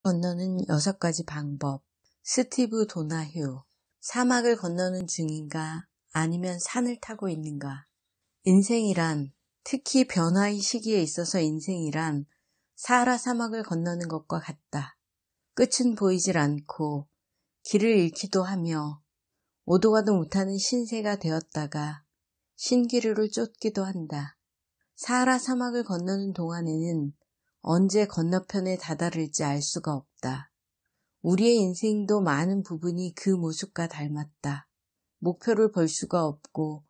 건너는 6가지 방법. 스티브 도나휴. 사막을 건너는 중인가 아니면 산을 타고 있는가. 인생이란, 특히 변화의 시기에 있어서 인생이란 사하라 사막을 건너는 것과 같다. 끝은 보이질 않고 길을 잃기도 하며 오도 가도 못하는 신세가 되었다가 신기루를 쫓기도 한다. 사하라 사막을 건너는 동안에는 언제 건너편에 다다를지 알 수가 없다. 우리의 인생도 많은 부분이 그 모습과 닮았다. 목표를 볼 수가 없고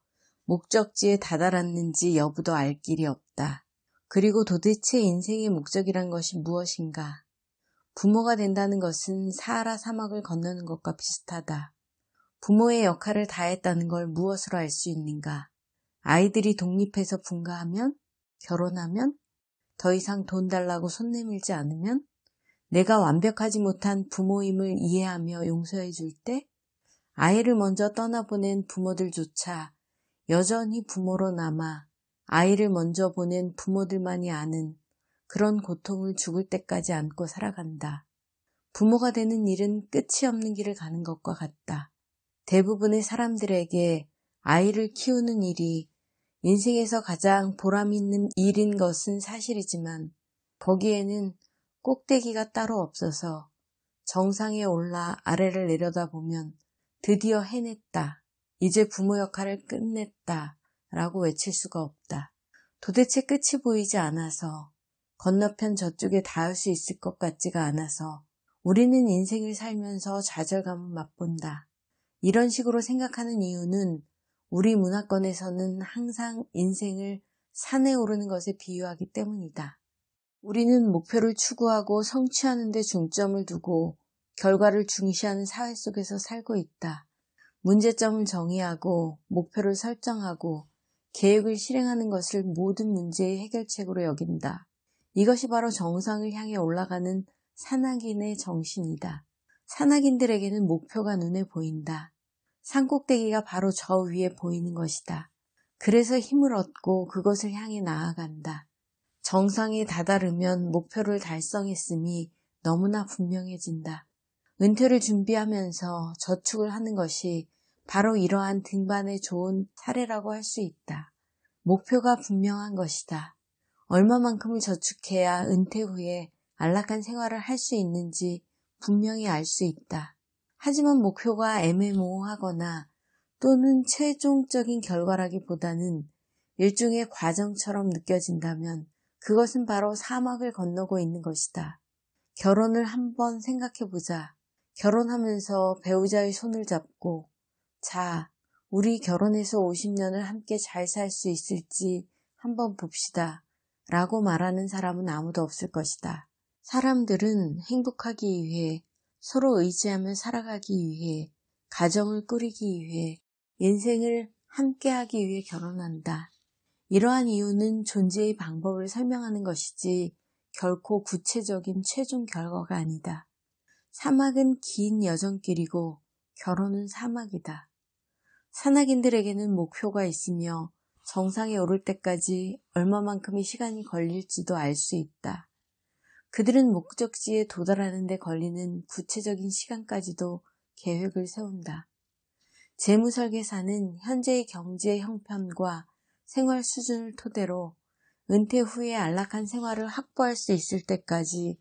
목적지에 다다랐는지 여부도 알 길이 없다. 그리고 도대체 인생의 목적이란 것이 무엇인가? 부모가 된다는 것은 사하라 사막을 건너는 것과 비슷하다. 부모의 역할을 다했다는 걸 무엇으로 알 수 있는가? 아이들이 독립해서 분가하면? 결혼하면? 더 이상 돈 달라고 손 내밀지 않으면? 내가 완벽하지 못한 부모임을 이해하며 용서해 줄 때? 아이를 먼저 떠나보낸 부모들조차 여전히 부모로 남아 아이를 먼저 보낸 부모들만이 아는 그런 고통을 죽을 때까지 안고 살아간다. 부모가 되는 일은 끝이 없는 길을 가는 것과 같다. 대부분의 사람들에게 아이를 키우는 일이 인생에서 가장 보람 있는 일인 것은 사실이지만 거기에는 꼭대기가 따로 없어서 정상에 올라 아래를 내려다보면 드디어 해냈다. 이제 부모 역할을 끝냈다. 라고 외칠 수가 없다. 도대체 끝이 보이지 않아서 건너편 저쪽에 닿을 수 있을 것 같지가 않아서 우리는 인생을 살면서 좌절감을 맛본다. 이런 식으로 생각하는 이유는 우리 문화권에서는 항상 인생을 산에 오르는 것에 비유하기 때문이다. 우리는 목표를 추구하고 성취하는 데 중점을 두고 결과를 중시하는 사회 속에서 살고 있다. 문제점을 정의하고 목표를 설정하고 계획을 실행하는 것을 모든 문제의 해결책으로 여긴다. 이것이 바로 정상을 향해 올라가는 산악인의 정신이다. 산악인들에게는 목표가 눈에 보인다. 산꼭대기가 바로 저 위에 보이는 것이다. 그래서 힘을 얻고 그것을 향해 나아간다. 정상에 다다르면 목표를 달성했음이 너무나 분명해진다. 은퇴를 준비하면서 저축을 하는 것이 바로 이러한 등반의 좋은 사례라고 할 수 있다. 목표가 분명한 것이다. 얼마만큼을 저축해야 은퇴 후에 안락한 생활을 할 수 있는지 분명히 알 수 있다. 하지만 목표가 애매모호하거나 또는 최종적인 결과라기보다는 일종의 과정처럼 느껴진다면 그것은 바로 사막을 건너고 있는 것이다. 결혼을 한번 생각해보자. 결혼하면서 배우자의 손을 잡고 자, 우리 결혼해서 50년을 함께 잘 살 수 있을지 한번 봅시다. 라고 말하는 사람은 아무도 없을 것이다. 사람들은 행복하기 위해 서로 의지하며 살아가기 위해 가정을 꾸리기 위해 인생을 함께하기 위해 결혼한다. 이러한 이유는 존재의 방법을 설명하는 것이지 결코 구체적인 최종 결과가 아니다. 사막은 긴 여정길이고 결혼은 사막이다. 산악인들에게는 목표가 있으며 정상에 오를 때까지 얼마만큼의 시간이 걸릴지도 알 수 있다. 그들은 목적지에 도달하는 데 걸리는 구체적인 시간까지도 계획을 세운다. 재무설계사는 현재의 경제 형편과 생활 수준을 토대로 은퇴 후에 안락한 생활을 확보할 수 있을 때까지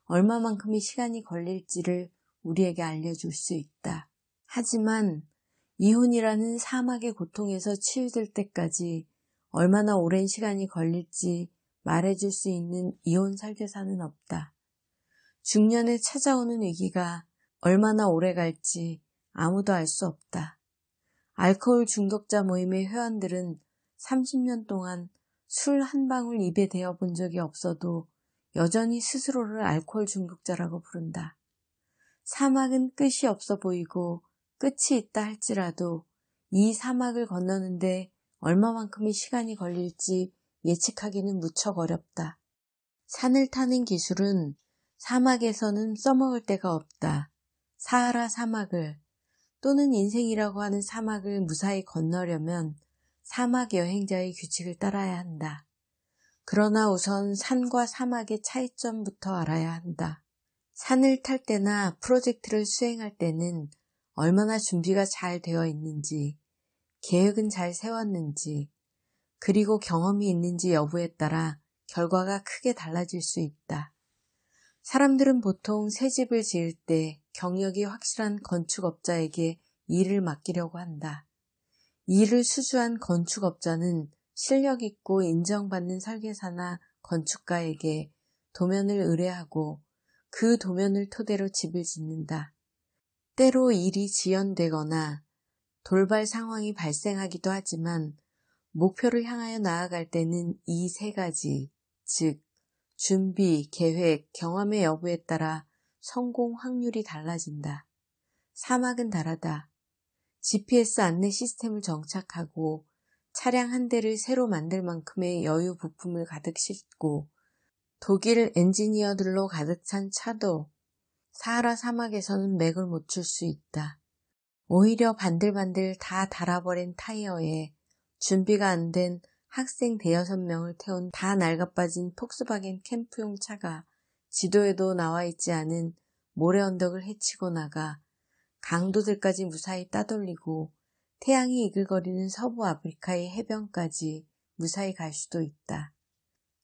얼마만큼의 시간이 걸릴지를 우리에게 알려줄 수 있다. 하지만 이혼이라는 사막의 고통에서 치유될 때까지 얼마나 오랜 시간이 걸릴지 말해줄 수 있는 이혼 설계사는 없다. 중년에 찾아오는 위기가 얼마나 오래 갈지 아무도 알 수 없다. 알코올 중독자 모임의 회원들은 30년 동안 술 한 방울 입에 대어 본 적이 없어도 여전히 스스로를 알코올 중독자라고 부른다. 사막은 끝이 없어 보이고 끝이 있다 할지라도 이 사막을 건너는데 얼마만큼의 시간이 걸릴지 예측하기는 무척 어렵다. 산을 타는 기술은 사막에서는 써먹을 데가 없다. 사하라 사막을 또는 인생이라고 하는 사막을 무사히 건너려면 사막 여행자의 규칙을 따라야 한다. 그러나 우선 산과 사막의 차이점부터 알아야 한다. 산을 탈 때나 프로젝트를 수행할 때는 얼마나 준비가 잘 되어 있는지, 계획은 잘 세웠는지, 그리고 경험이 있는지 여부에 따라 결과가 크게 달라질 수 있다. 사람들은 보통 새 집을 지을 때 경력이 확실한 건축업자에게 일을 맡기려고 한다. 일을 수주한 건축업자는 실력 있고 인정받는 설계사나 건축가에게 도면을 의뢰하고 그 도면을 토대로 집을 짓는다. 때로 일이 지연되거나 돌발 상황이 발생하기도 하지만 목표를 향하여 나아갈 때는 이 세 가지, 즉 준비, 계획, 경험의 여부에 따라 성공 확률이 달라진다. 사막은 다르다. GPS 안내 시스템을 정착하고 차량 한 대를 새로 만들 만큼의 여유 부품을 가득 싣고 독일 엔지니어들로 가득 찬 차도 사하라 사막에서는 맥을 못 출 수 있다. 오히려 반들반들 다 닳아버린 타이어에 준비가 안 된 학생 대여섯 명을 태운 다 낡아빠진 폭스바겐 캠프용 차가 지도에도 나와 있지 않은 모래 언덕을 헤치고 나가 강도들까지 무사히 따돌리고 태양이 이글거리는 서부 아프리카의 해변까지 무사히 갈 수도 있다.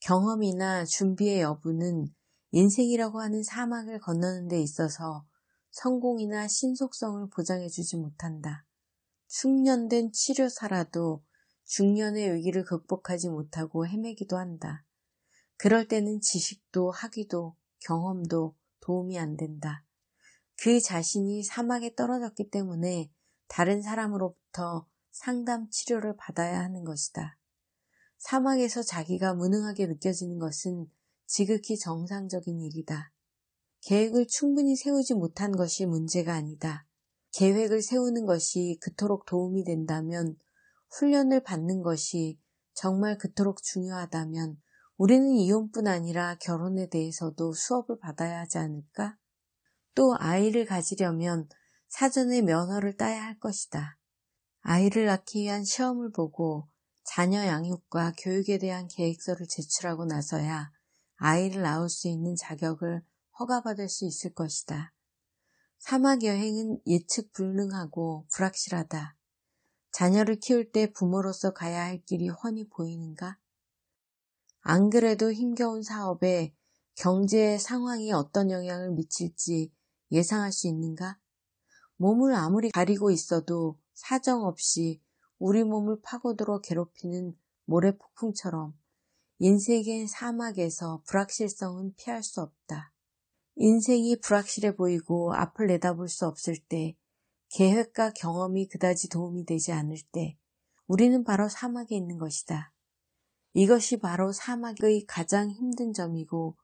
경험이나 준비의 여부는 인생이라고 하는 사막을 건너는 데 있어서 성공이나 신속성을 보장해주지 못한다. 숙련된 치료사라도 중년의 위기를 극복하지 못하고 헤매기도 한다. 그럴 때는 지식도 학위도 경험도 도움이 안 된다. 그 자신이 사막에 떨어졌기 때문에 다른 사람으로부터 상담 치료를 받아야 하는 것이다. 사막에서 자기가 무능하게 느껴지는 것은 지극히 정상적인 일이다. 계획을 충분히 세우지 못한 것이 문제가 아니다. 계획을 세우는 것이 그토록 도움이 된다면, 훈련을 받는 것이 정말 그토록 중요하다면 우리는 이혼뿐 아니라 결혼에 대해서도 수업을 받아야 하지 않을까? 또 아이를 가지려면 사전에 면허를 따야 할 것이다. 아이를 낳기 위한 시험을 보고 자녀 양육과 교육에 대한 계획서를 제출하고 나서야 아이를 낳을 수 있는 자격을 허가받을 수 있을 것이다. 사막 여행은 예측 불능하고 불확실하다. 자녀를 키울 때 부모로서 가야 할 길이 훤히 보이는가? 안 그래도 힘겨운 사업에 경제 상황이 어떤 영향을 미칠지 예상할 수 있는가? 몸을 아무리 가리고 있어도 사정없이 우리 몸을 파고들어 괴롭히는 모래폭풍처럼 인생의 사막에서 불확실성은 피할 수 없다. 인생이 불확실해 보이고 앞을 내다볼 수 없을 때, 계획과 경험이 그다지 도움이 되지 않을 때 우리는 바로 사막에 있는 것이다. 이것이 바로 사막의 가장 힘든 점이고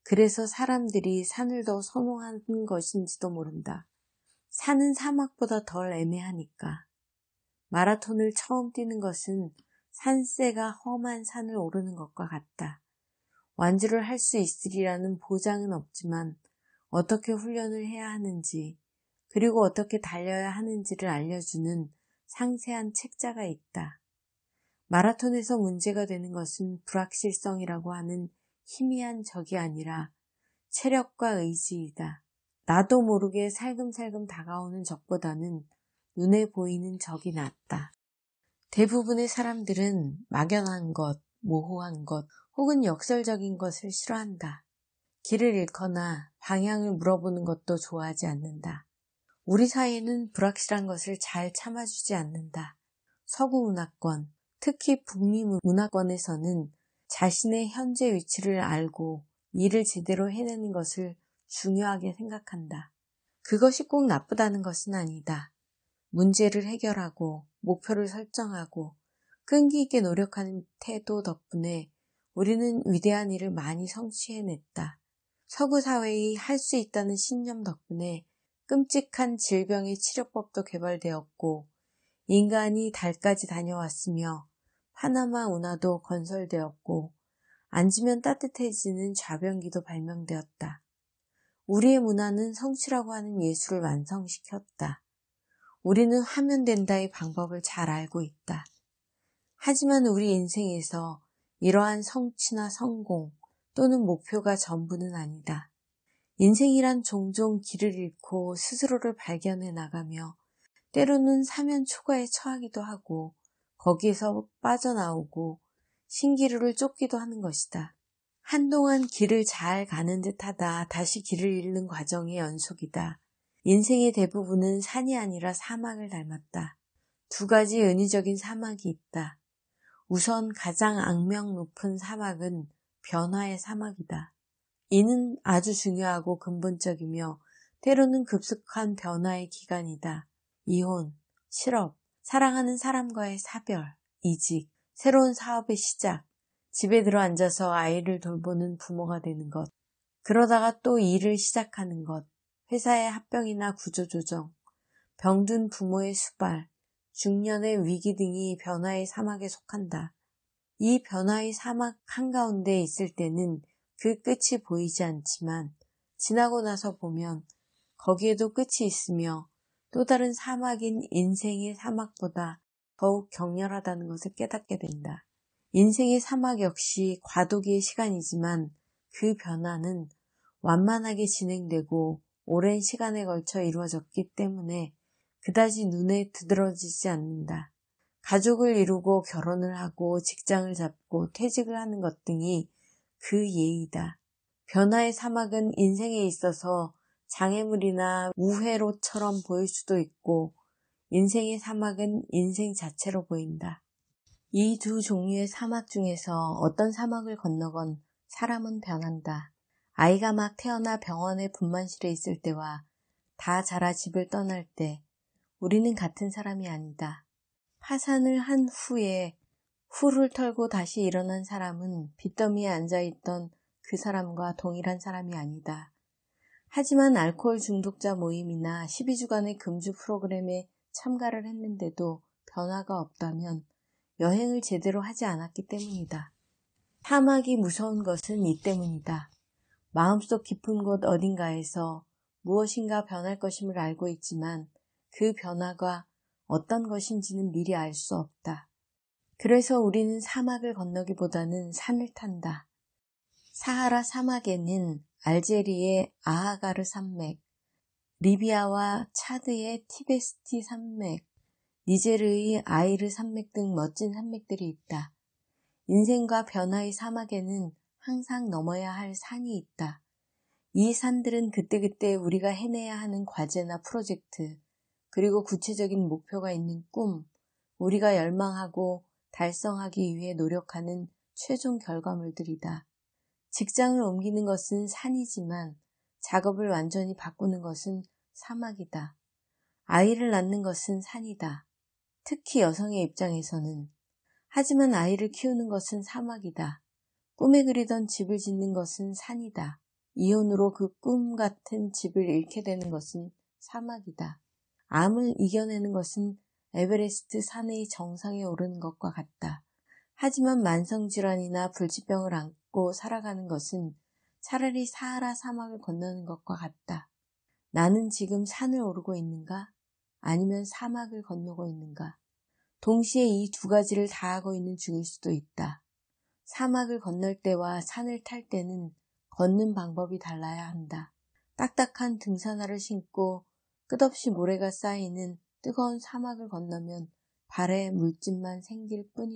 그래서 사람들이 산을 더 선호하는 것인지도 모른다. 산은 사막보다 덜 애매하니까. 마라톤을 처음 뛰는 것은 산세가 험한 산을 오르는 것과 같다. 완주를 할 수 있으리라는 보장은 없지만 어떻게 훈련을 해야 하는지 그리고 어떻게 달려야 하는지를 알려주는 상세한 책자가 있다. 마라톤에서 문제가 되는 것은 불확실성이라고 하는 희미한 적이 아니라 체력과 의지이다. 나도 모르게 살금살금 다가오는 적보다는 눈에 보이는 적이 낫다. 대부분의 사람들은 막연한 것, 모호한 것, 혹은 역설적인 것을 싫어한다. 길을 잃거나 방향을 물어보는 것도 좋아하지 않는다. 우리 사회는 불확실한 것을 잘 참아주지 않는다. 서구 문화권, 특히 북미 문화권에서는 자신의 현재 위치를 알고 일을 제대로 해내는 것을 중요하게 생각한다. 그것이 꼭 나쁘다는 것은 아니다. 문제를 해결하고 목표를 설정하고 끈기 있게 노력하는 태도 덕분에 우리는 위대한 일을 많이 성취해냈다. 서구 사회의 할 수 있다는 신념 덕분에 끔찍한 질병의 치료법도 개발되었고 인간이 달까지 다녀왔으며 파나마 운하도 건설되었고 앉으면 따뜻해지는 좌변기도 발명되었다. 우리의 문화는 성취라고 하는 예술을 완성시켰다. 우리는 하면 된다의 방법을 잘 알고 있다. 하지만 우리 인생에서 이러한 성취나 성공 또는 목표가 전부는 아니다. 인생이란 종종 길을 잃고 스스로를 발견해 나가며 때로는 사면 초가에 처하기도 하고 거기에서 빠져나오고 신기루를 쫓기도 하는 것이다. 한동안 길을 잘 가는 듯하다 다시 길을 잃는 과정의 연속이다. 인생의 대부분은 산이 아니라 사막을 닮았다. 두 가지 은유적인 사막이 있다. 우선 가장 악명 높은 사막은 변화의 사막이다. 이는 아주 중요하고 근본적이며 때로는 급속한 변화의 기간이다. 이혼, 실업, 사랑하는 사람과의 사별, 이직, 새로운 사업의 시작, 집에 들어 앉아서 아이를 돌보는 부모가 되는 것, 그러다가 또 일을 시작하는 것, 회사의 합병이나 구조조정, 병든 부모의 수발, 중년의 위기 등이 변화의 사막에 속한다. 이 변화의 사막 한가운데 있을 때는 그 끝이 보이지 않지만 지나고 나서 보면 거기에도 끝이 있으며 또 다른 사막인 인생의 사막보다 더욱 격렬하다는 것을 깨닫게 된다. 인생의 사막 역시 과도기의 시간이지만 그 변화는 완만하게 진행되고 오랜 시간에 걸쳐 이루어졌기 때문에 그다지 눈에 두드러지지 않는다. 가족을 이루고 결혼을 하고 직장을 잡고 퇴직을 하는 것 등이 그 예이다. 변화의 사막은 인생에 있어서 장애물이나 우회로처럼 보일 수도 있고 인생의 사막은 인생 자체로 보인다. 이 두 종류의 사막 중에서 어떤 사막을 건너건 사람은 변한다. 아이가 막 태어나 병원의 분만실에 있을 때와 다 자라 집을 떠날 때 우리는 같은 사람이 아니다. 파산을 한 후에 후를 털고 다시 일어난 사람은 빚더미에 앉아있던 그 사람과 동일한 사람이 아니다. 하지만 알코올 중독자 모임이나 12주간의 금주 프로그램에 참가를 했는데도 변화가 없다면 여행을 제대로 하지 않았기 때문이다. 사막이 무서운 것은 이 때문이다. 마음속 깊은 곳 어딘가에서 무엇인가 변할 것임을 알고 있지만 그 변화가 어떤 것인지는 미리 알 수 없다. 그래서 우리는 사막을 건너기보다는 산을 탄다. 사하라 사막에는 알제리의 아하가르 산맥, 리비아와 차드의 티베스티 산맥, 니제르의 아이르 산맥 등 멋진 산맥들이 있다. 인생과 변화의 사막에는 항상 넘어야 할 산이 있다. 이 산들은 그때그때 우리가 해내야 하는 과제나 프로젝트, 그리고 구체적인 목표가 있는 꿈, 우리가 열망하고 달성하기 위해 노력하는 최종 결과물들이다. 직장을 옮기는 것은 산이지만 작업을 완전히 바꾸는 것은 사막이다. 아이를 낳는 것은 산이다. 특히 여성의 입장에서는. 하지만 아이를 키우는 것은 사막이다. 꿈에 그리던 집을 짓는 것은 산이다. 이혼으로 그 꿈 같은 집을 잃게 되는 것은 사막이다. 암을 이겨내는 것은 에베레스트 산의 정상에 오르는 것과 같다. 하지만 만성질환이나 불치병을 안고 살아가는 것은 차라리 사하라 사막을 건너는 것과 같다. 나는 지금 산을 오르고 있는가? 아니면 사막을 건너고 있는가? 동시에 이 두 가지를 다 하고 있는 중일 수도 있다. 사막을 건널 때와 산을 탈 때는 걷는 방법이 달라야 한다. 딱딱한 등산화를 신고 끝없이 모래가 쌓이는 뜨거운 사막을 건너면 발에 물집만 생길 뿐이다.